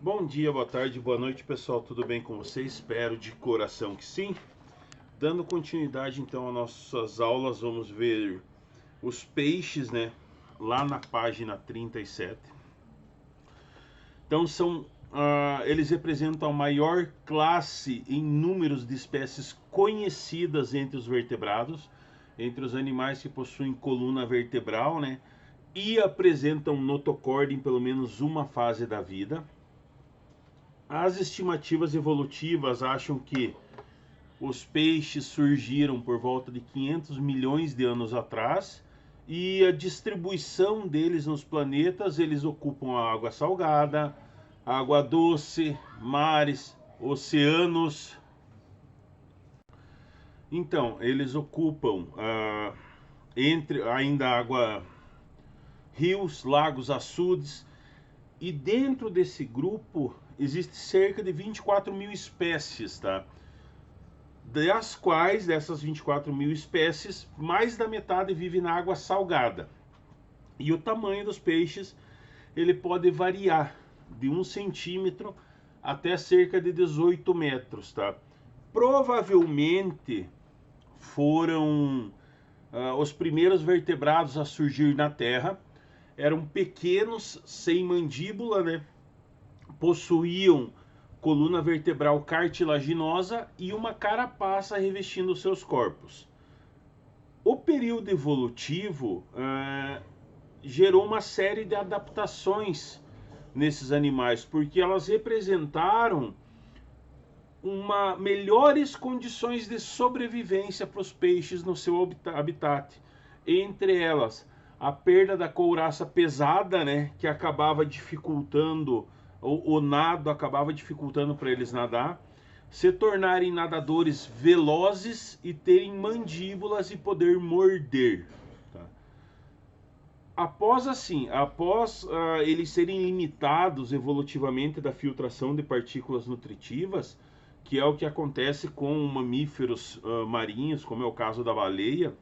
Bom dia, boa tarde, boa noite, pessoal. Tudo bem com vocês? Espero de coração que sim. Dando continuidade então às nossas aulas, vamos ver os peixes, né? Lá na página 37. Então eles representam a maior classe em números de espécies conhecidas entre os vertebrados, entre os animais que possuem coluna vertebral, né? E apresentam notocórdia em pelo menos uma fase da vida. As estimativas evolutivas acham que os peixes surgiram por volta de 500 milhões de anos atrás e a distribuição deles nos planetas, eles ocupam a água salgada, água doce, mares, oceanos. Então, eles ocupam entre ainda água, rios, lagos, açudes, e dentro desse grupo existe cerca de 24 mil espécies, tá? Das quais, dessas 24 mil espécies, mais da metade vive na água salgada. E o tamanho dos peixes, ele pode variar de 1 centímetro até cerca de 18 metros, tá? Provavelmente foram os primeiros vertebrados a surgir na Terra. Eram pequenos, sem mandíbula, né? Possuíam coluna vertebral cartilaginosa e uma carapaça revestindo seus corpos. O período evolutivo gerou uma série de adaptações nesses animais, porque elas representaram melhores condições de sobrevivência para os peixes no seu habitat. Entre elas, a perda da couraça pesada, né, que acabava dificultando o nado, acabava dificultando para eles nadar, se tornarem nadadores velozes e terem mandíbulas e poder morder. Tá? Após eles serem limitados evolutivamente da filtração de partículas nutritivas, que é o que acontece com mamíferos marinhos, como é o caso da baleia,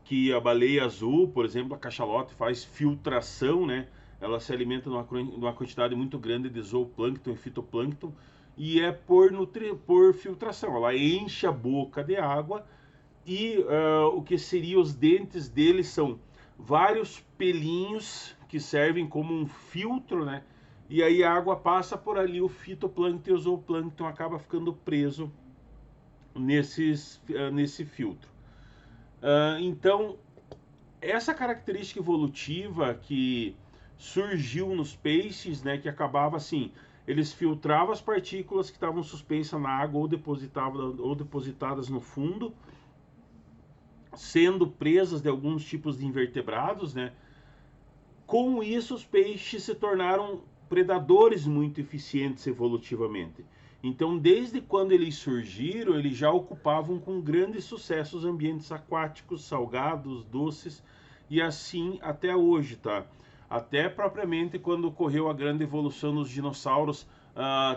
que a baleia azul, por exemplo, a cachalote, faz filtração, né? Ela se alimenta numa quantidade muito grande de zooplâncton e fitoplâncton, e é por filtração. Ela enche a boca de água e o que seriam os dentes deles são vários pelinhos que servem como um filtro, né? E aí a água passa por ali, o fitoplâncton e o zooplâncton acaba ficando preso nesse filtro. Então, essa característica evolutiva que surgiu nos peixes, né, que acabava assim, eles filtravam as partículas que estavam suspensas na água ou depositadas no fundo, sendo presas de alguns tipos de invertebrados, né? Com isso, os peixes se tornaram predadores muito eficientes evolutivamente. Então, desde quando eles surgiram, eles já ocupavam com grande sucesso os ambientes aquáticos, salgados, doces, e assim até hoje, tá? Até propriamente quando ocorreu a grande evolução dos dinossauros,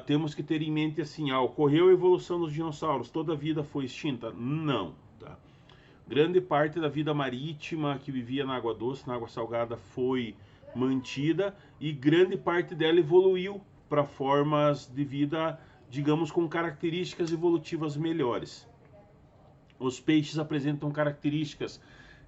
temos que ter em mente assim, ocorreu a evolução dos dinossauros, toda a vida foi extinta? Não, tá? Grande parte da vida marítima que vivia na água doce, na água salgada, foi mantida e grande parte dela evoluiu para formas de vida, digamos, com características evolutivas melhores. Os peixes apresentam características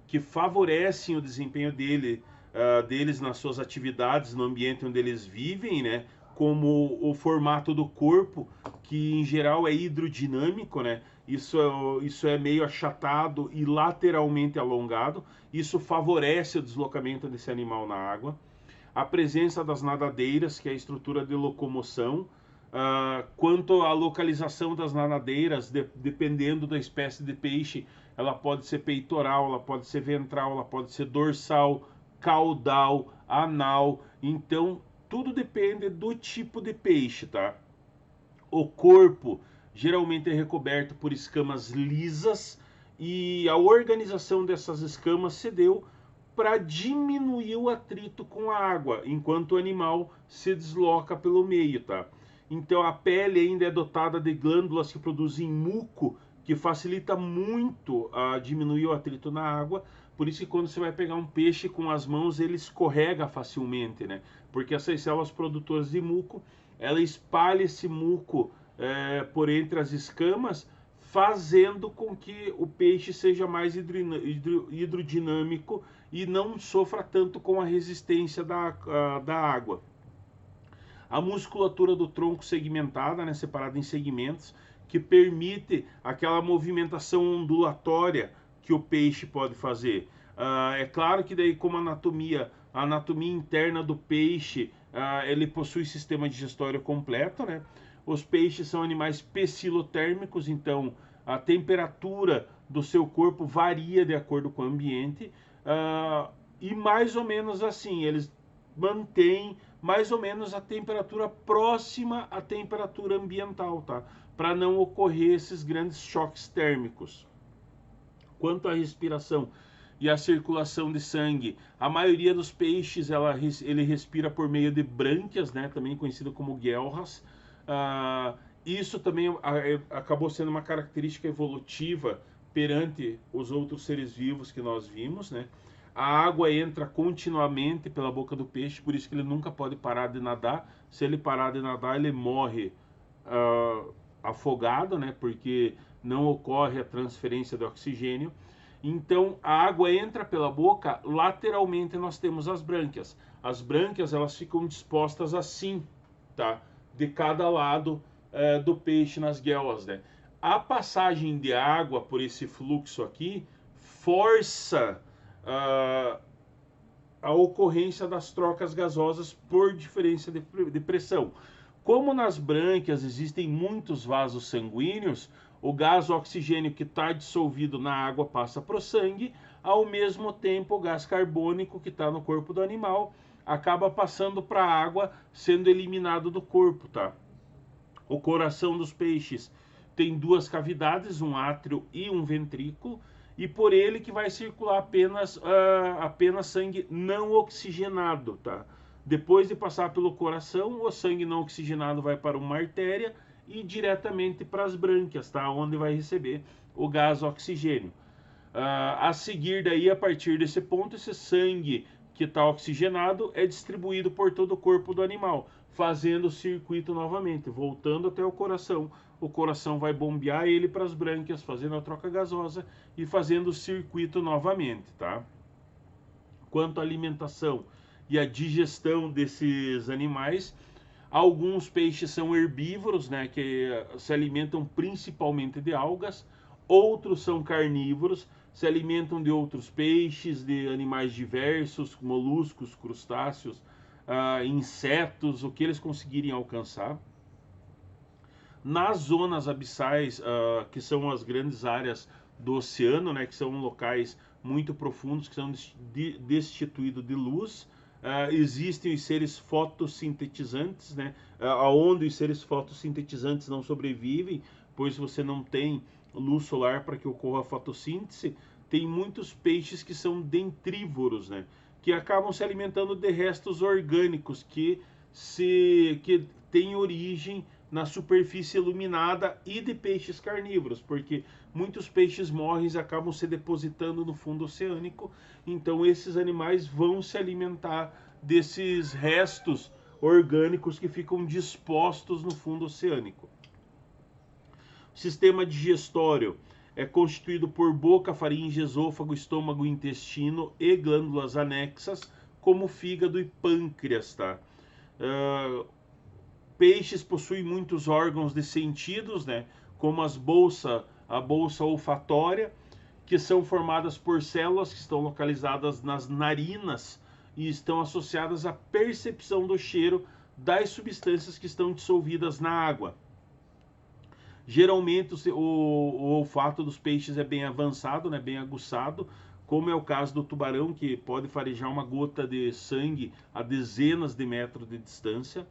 que favorecem o desempenho deles nas suas atividades, no ambiente onde eles vivem, né? Como o formato do corpo, que em geral é hidrodinâmico, né? Isso é meio achatado e lateralmente alongado. Isso favorece o deslocamento desse animal na água. A presença das nadadeiras, que é a estrutura de locomoção. Quanto à localização das nadadeiras, dependendo da espécie de peixe, ela pode ser peitoral, ela pode ser ventral, ela pode ser dorsal, caudal, anal. Então, tudo depende do tipo de peixe, tá? O corpo geralmente é recoberto por escamas lisas e a organização dessas escamas se deu para diminuir o atrito com a água, enquanto o animal se desloca pelo meio, tá? Então a pele ainda é dotada de glândulas que produzem muco, que facilita muito a diminuir o atrito na água, Por isso que quando você vai pegar um peixe com as mãos, ele escorrega facilmente, né? Porque essas células produtoras de muco, ela espalha esse muco por entre as escamas, fazendo com que o peixe seja mais hidrodinâmico e não sofra tanto com a resistência da água. A musculatura do tronco segmentada, né, separada em segmentos, que permite aquela movimentação ondulatória que o peixe pode fazer. É claro que daí, como a anatomia interna do peixe, ele possui sistema digestório completo, né? Os peixes são animais pecilotérmicos, então a temperatura do seu corpo varia de acordo com o ambiente, e mais ou menos assim, eles mantêm mais ou menos a temperatura próxima à temperatura ambiental, tá? Para não ocorrer esses grandes choques térmicos. Quanto à respiração e à circulação de sangue, a maioria dos peixes ele respira por meio de brânquias, né? Também conhecido como guelras. Isso também acabou sendo uma característica evolutiva perante os outros seres vivos que nós vimos, né? A água entra continuamente pela boca do peixe, por isso que ele nunca pode parar de nadar. Se ele parar de nadar, ele morre afogado, né? Porque não ocorre a transferência de oxigênio. Então, a água entra pela boca, lateralmente nós temos as brânquias. As brânquias, elas ficam dispostas assim, tá? De cada lado do peixe nas guelras, né? A passagem de água por esse fluxo aqui força a ocorrência das trocas gasosas por diferença de pressão. Como nas brânquias existem muitos vasos sanguíneos, o gás oxigênio que está dissolvido na água passa para o sangue, ao mesmo tempo o gás carbônico que está no corpo do animal acaba passando para a água, sendo eliminado do corpo, tá? O coração dos peixes tem duas cavidades, um átrio e um ventrículo, e por ele que vai circular apenas sangue não oxigenado, tá? Depois de passar pelo coração, o sangue não oxigenado vai para uma artéria e diretamente para as brânquias, tá? Onde vai receber o gás oxigênio. A seguir daí, a partir desse ponto, esse sangue que está oxigenado é distribuído por todo o corpo do animal, fazendo o circuito novamente, voltando até o coração. O coração vai bombear ele para as brânquias, fazendo a troca gasosa e fazendo o circuito novamente, tá? Quanto à alimentação e à digestão desses animais, alguns peixes são herbívoros, né, que se alimentam principalmente de algas, outros são carnívoros, se alimentam de outros peixes, de animais diversos, moluscos, crustáceos, insetos, o que eles conseguirem alcançar. Nas zonas abissais, que são as grandes áreas do oceano, né, que são locais muito profundos, que são destituídos de luz, existem os seres fotossintetizantes, né, onde os seres fotossintetizantes não sobrevivem, pois você não tem luz solar para que ocorra a fotossíntese. Tem muitos peixes que são dentrívoros, né, que acabam se alimentando de restos orgânicos que têm origem na superfície iluminada e de peixes carnívoros, porque muitos peixes morrem e acabam se depositando no fundo oceânico, então esses animais vão se alimentar desses restos orgânicos que ficam dispostos no fundo oceânico. O sistema digestório é constituído por boca, faringe, esôfago, estômago, intestino e glândulas anexas, como fígado e pâncreas, tá? Peixes possuem muitos órgãos de sentidos, né, como a bolsa olfatória, que são formadas por células que estão localizadas nas narinas e estão associadas à percepção do cheiro das substâncias que estão dissolvidas na água. Geralmente o olfato dos peixes é bem avançado, né, bem aguçado, como é o caso do tubarão, que pode farejar uma gota de sangue a dezenas de metros de distância.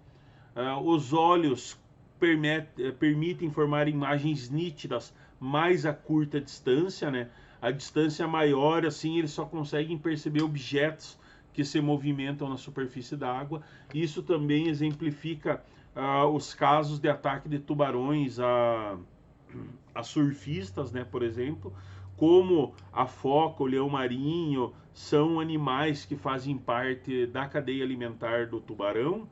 Os olhos permitem formar imagens nítidas mais a curta distância, né? A distância maior, assim, eles só conseguem perceber objetos que se movimentam na superfície da água. Isso também exemplifica os casos de ataque de tubarões a surfistas, né, por exemplo, como a foca, o leão marinho, são animais que fazem parte da cadeia alimentar do tubarão.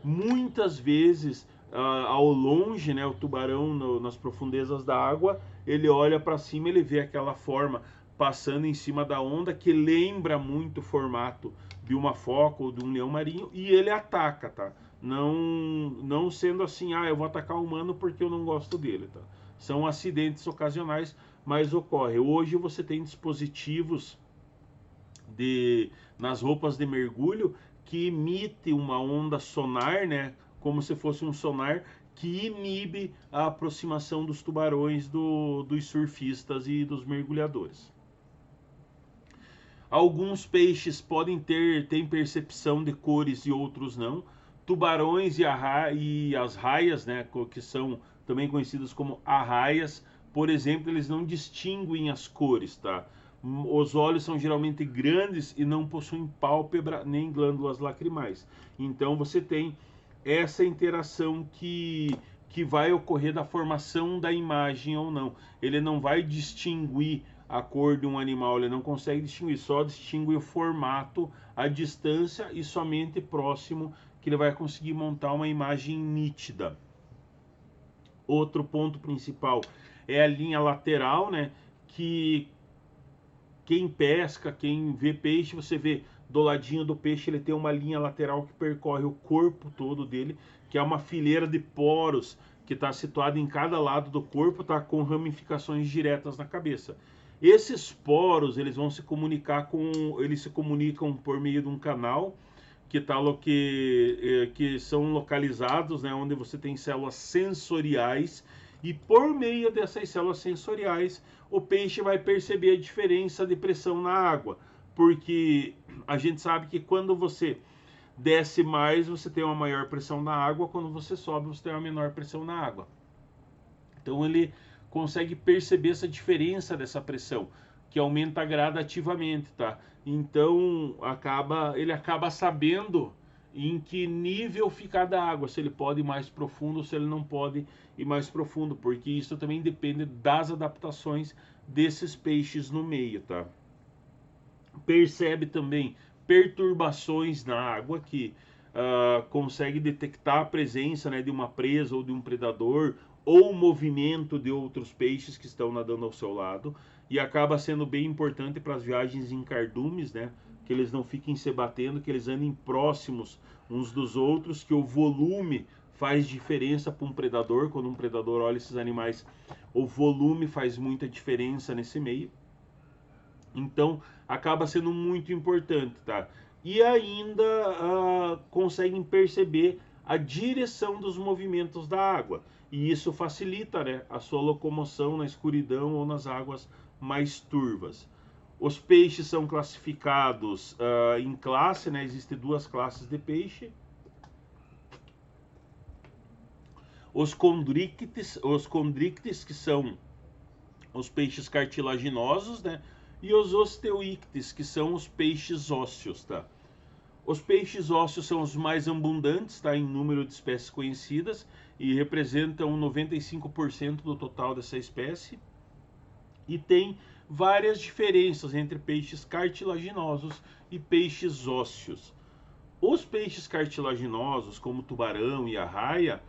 Muitas vezes, ao longe, né, o tubarão nas profundezas da água, ele olha para cima, ele vê aquela forma passando em cima da onda que lembra muito o formato de uma foca ou de um leão marinho, e ele ataca, tá? Não sendo assim, eu vou atacar o humano porque eu não gosto dele, tá? São acidentes ocasionais, mas ocorre. Hoje você tem dispositivos nas roupas de mergulho que emite uma onda sonar, né? Como se fosse um sonar que inibe a aproximação dos tubarões dos surfistas e dos mergulhadores. Alguns peixes podem ter percepção de cores e outros não. Tubarões e as raias, né, que são também conhecidas como arraias, por exemplo, eles não distinguem as cores, tá? Os olhos são geralmente grandes e não possuem pálpebra nem glândulas lacrimais. Então você tem essa interação que vai ocorrer da formação da imagem ou não. Ele não vai distinguir a cor de um animal, ele não consegue distinguir, só distingue o formato, a distância e somente próximo que ele vai conseguir montar uma imagem nítida. Outro ponto principal é a linha lateral, né? Que quem pesca, quem vê peixe, você vê do ladinho do peixe ele tem uma linha lateral que percorre o corpo todo dele, que é uma fileira de poros que está situada em cada lado do corpo, tá, com ramificações diretas na cabeça. Esses poros eles vão se comunicar eles se comunicam por meio de um canal que são localizados, né, onde você tem células sensoriais, e por meio dessas células sensoriais o peixe vai perceber a diferença de pressão na água, porque a gente sabe que quando você desce mais você tem uma maior pressão na água, quando você sobe você tem uma menor pressão na água. Então ele consegue perceber essa diferença dessa pressão, que aumenta gradativamente, tá? Então ele acaba sabendo em que nível ficar da água, se ele pode ir mais profundo ou se ele não pode ir mais profundo, porque isso também depende das adaptações desses peixes no meio, tá? Percebe também perturbações na água, que consegue detectar a presença, né, de uma presa ou de um predador, ou o movimento de outros peixes que estão nadando ao seu lado, e acaba sendo bem importante para as viagens em cardumes, né, que eles não fiquem se batendo, que eles andem próximos uns dos outros, que o volume faz diferença para um predador. Quando um predador olha esses animais, o volume faz muita diferença nesse meio. Então acaba sendo muito importante, tá? E ainda conseguem perceber a direção dos movimentos da água, e isso facilita, né, a sua locomoção na escuridão ou nas águas mais turvas. Os peixes são classificados em classe, né? Existem duas classes de peixe. Os condrictes, que são os peixes cartilaginosos, né? E os osteoictes, que são os peixes ósseos, tá? Os peixes ósseos são os mais abundantes, tá, em número de espécies conhecidas, e representam 95% do total dessa espécie. E tem várias diferenças entre peixes cartilaginosos e peixes ósseos. Os peixes cartilaginosos, como o tubarão e a raia,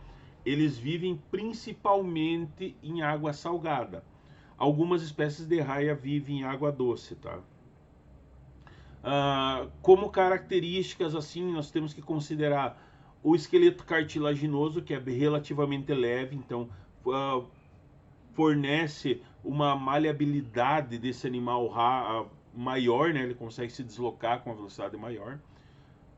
eles vivem principalmente em água salgada. Algumas espécies de raia vivem em água doce, tá? Como características, assim, nós temos que considerar o esqueleto cartilaginoso, que é relativamente leve, então fornece uma maleabilidade desse animal maior, né? Ele consegue se deslocar com uma velocidade maior.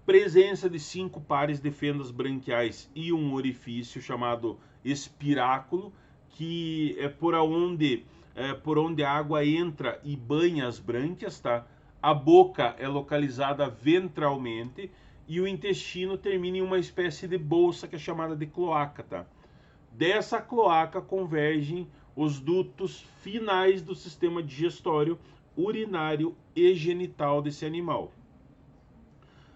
Presença de 5 pares de fendas branquiais e um orifício chamado espiráculo, que é por onde a água entra e banha as brânquias, tá? A boca é localizada ventralmente e o intestino termina em uma espécie de bolsa que é chamada de cloaca, tá? Dessa cloaca convergem os dutos finais do sistema digestório, urinário e genital desse animal.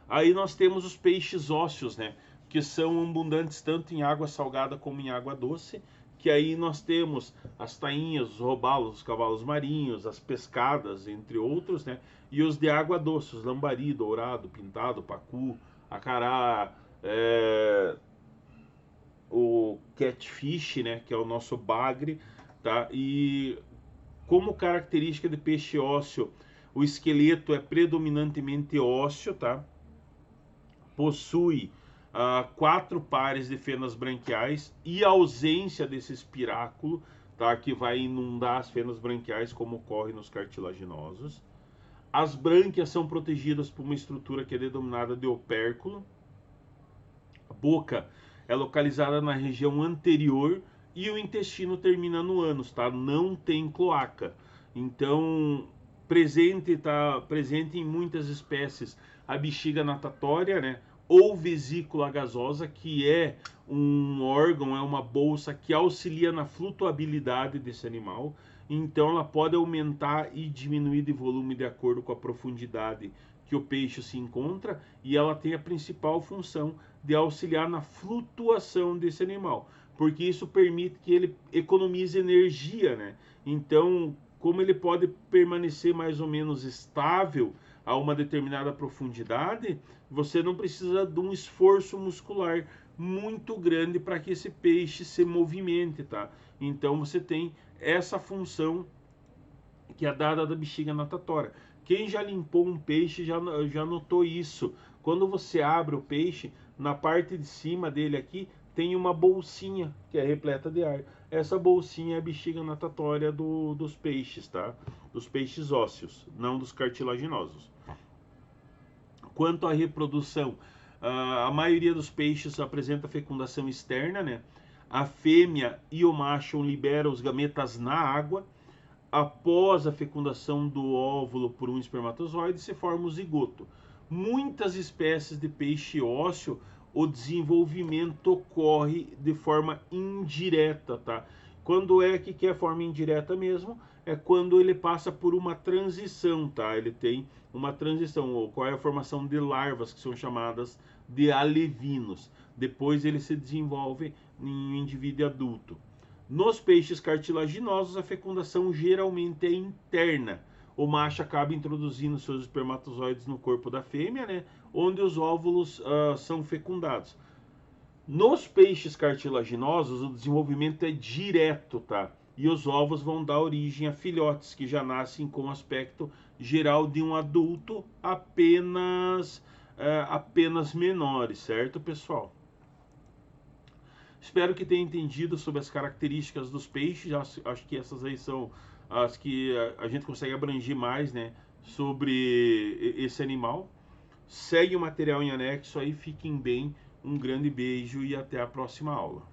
Aí nós temos os peixes ósseos, né, que são abundantes tanto em água salgada como em água doce, que aí nós temos as tainhas, os robalos, os cavalos marinhos, as pescadas, entre outros, né? E os de água doce, os lambari, dourado, pintado, pacu, acará, o catfish, né? Que é o nosso bagre, tá? E como característica de peixe ósseo, o esqueleto é predominantemente ósseo, tá? Possui 4 pares de fenas branquiais e a ausência desse espiráculo, tá? Que vai inundar as fenas branquiais, como ocorre nos cartilaginosos. As brânquias são protegidas por uma estrutura que é denominada de opérculo. A boca é localizada na região anterior e o intestino termina no ânus, tá? Não tem cloaca. Então, tá presente em muitas espécies a bexiga natatória, né? Ou vesícula gasosa, que é um órgão, é uma bolsa que auxilia na flutuabilidade desse animal. Então, ela pode aumentar e diminuir de volume de acordo com a profundidade que o peixe se encontra, e ela tem a principal função de auxiliar na flutuação desse animal, porque isso permite que ele economize energia, né? Então, como ele pode permanecer mais ou menos estável a uma determinada profundidade, você não precisa de um esforço muscular muito grande para que esse peixe se movimente, tá? Então você tem essa função que é dada da bexiga natatória. Quem já limpou um peixe já notou isso. Quando você abre o peixe, na parte de cima dele aqui tem uma bolsinha que é repleta de ar. Essa bolsinha é a bexiga natatória dos peixes, tá? Dos peixes ósseos, não dos cartilaginosos. Quanto à reprodução, a maioria dos peixes apresenta fecundação externa, né? A fêmea e o macho liberam os gametas na água. Após a fecundação do óvulo por um espermatozoide, se forma o zigoto. Muitas espécies de peixe ósseo, o desenvolvimento ocorre de forma indireta, tá? Quando é que é a forma indireta mesmo? É quando ele passa por uma transição, tá? Ele tem uma transição, qual é a formação de larvas, que são chamadas de alevinos. Depois ele se desenvolve em um indivíduo adulto. Nos peixes cartilaginosos, a fecundação geralmente é interna. O macho acaba introduzindo seus espermatozoides no corpo da fêmea, né, onde os óvulos são fecundados. Nos peixes cartilaginosos, o desenvolvimento é direto, tá? E os ovos vão dar origem a filhotes que já nascem com o aspecto geral de um adulto, apenas menores, certo, pessoal? Espero que tenha entendido sobre as características dos peixes. Acho que essas aí são as que a gente consegue abranger mais, né, sobre esse animal. Segue o material em anexo aí, fiquem bem, um grande beijo e até a próxima aula.